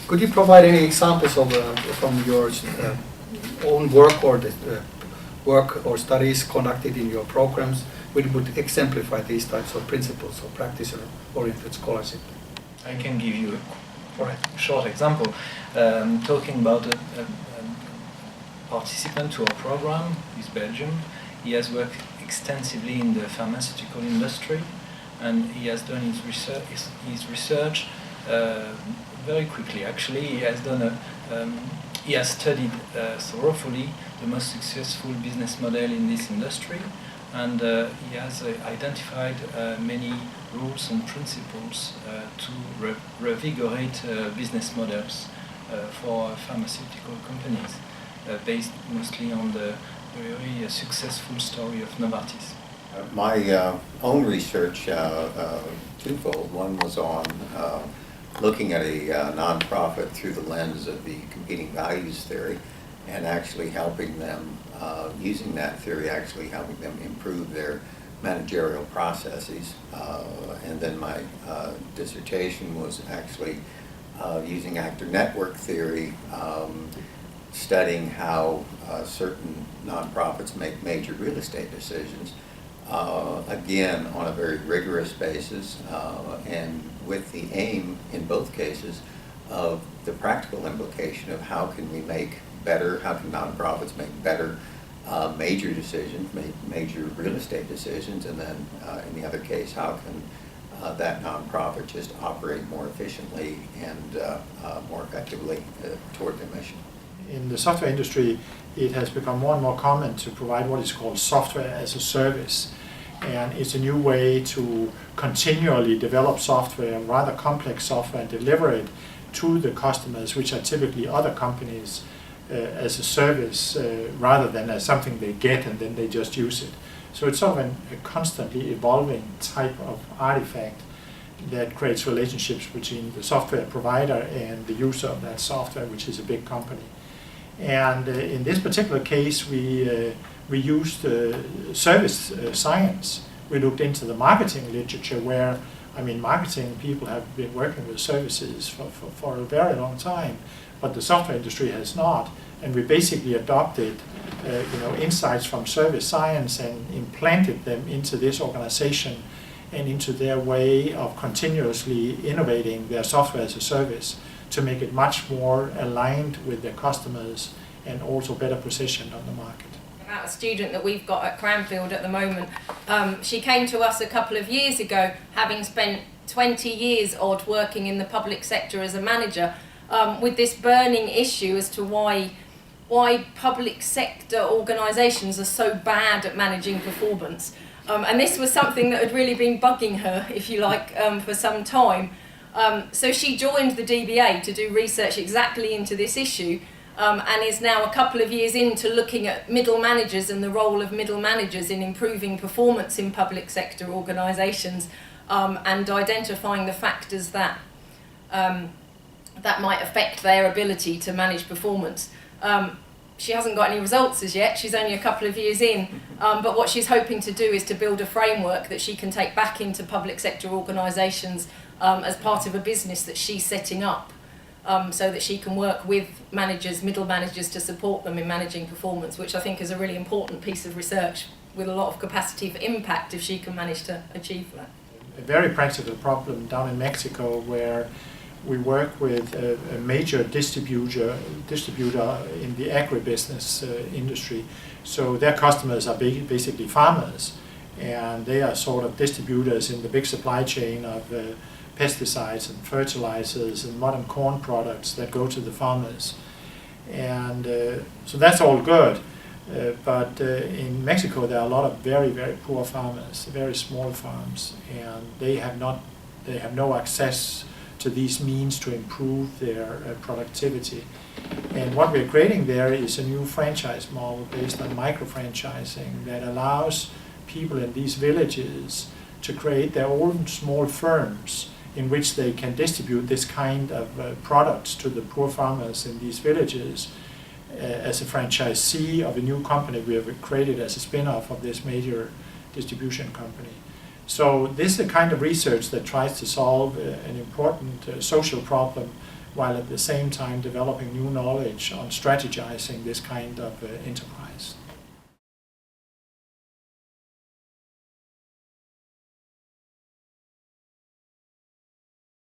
Could you provide any examples of from your own work or work or studies conducted in your programs which would exemplify these types of principles of practice-oriented scholarship? I can give you a short example. Talking about a participant to our program, he's Belgian. He has worked extensively in the pharmaceutical industry, and he has done his research very quickly. Actually, he has studied thoroughly the most successful business model in this industry, and he has identified many rules and principles to revigorate business models for pharmaceutical companies, based mostly on the very successful story of Novartis. My own research, twofold. One was on looking at a nonprofit through the lens of the competing values theory, and actually helping them, using that theory, actually helping them improve their managerial processes. And then my dissertation was actually using actor network theory, studying how certain nonprofits make major real estate decisions, again on a very rigorous basis, and with the aim in both cases of the practical implication of how can we make better, how can nonprofits make better major decisions, major real estate decisions, and then in the other case, how can that nonprofit just operate more efficiently and more effectively toward their mission. In the software industry, it has become more and more common to provide what is called software as a service. And it's a new way to continually develop software, rather complex software, and deliver it to the customers, which are typically other companies, as a service rather than as something they get and then they just use it. So it's sort of a constantly evolving type of artifact that creates relationships between the software provider and the user of that software, which is a big company. And in this particular case, we used service science. We looked into the marketing literature where, I mean, marketing people have been working with services for a very long time, but the software industry has not. And we basically adopted insights from service science and implanted them into this organization and into their way of continuously innovating their software as a service to make it much more aligned with their customers and also better positioned on the market. About a student that we've got at Cranfield at the moment, she came to us a couple of years ago, having spent 20 years odd working in the public sector as a manager, with this burning issue as to why public sector organisations are so bad at managing performance. And this was something that had really been bugging her, if you like, for some time. So she joined the DBA to do research exactly into this issue, and is now a couple of years into looking at middle managers and the role of middle managers in improving performance in public sector organisations, and identifying the factors that might affect their ability to manage performance. She hasn't got any results as yet, she's only a couple of years in, but what she's hoping to do is to build a framework that she can take back into public sector organisations as part of a business that she's setting up, so that she can work with managers, middle managers, to support them in managing performance, which I think is a really important piece of research with a lot of capacity for impact if she can manage to achieve that. A very practical problem down in Mexico where we work with a major distributor in the agribusiness industry. So their customers are basically farmers, and they are sort of distributors in the big supply chain of pesticides and fertilizers and modern corn products that go to the farmers. And so that's all good. But in Mexico there are a lot of very, very poor farmers, very small farms, and they have no access to these means to improve their productivity. And what we're creating there is a new franchise model based on micro-franchising that allows people in these villages to create their own small firms in which they can distribute this kind of products to the poor farmers in these villages as a franchisee of a new company we have created as a spin-off of this major distribution company. So this is the kind of research that tries to solve an important social problem while at the same time developing new knowledge on strategizing this kind of enterprise.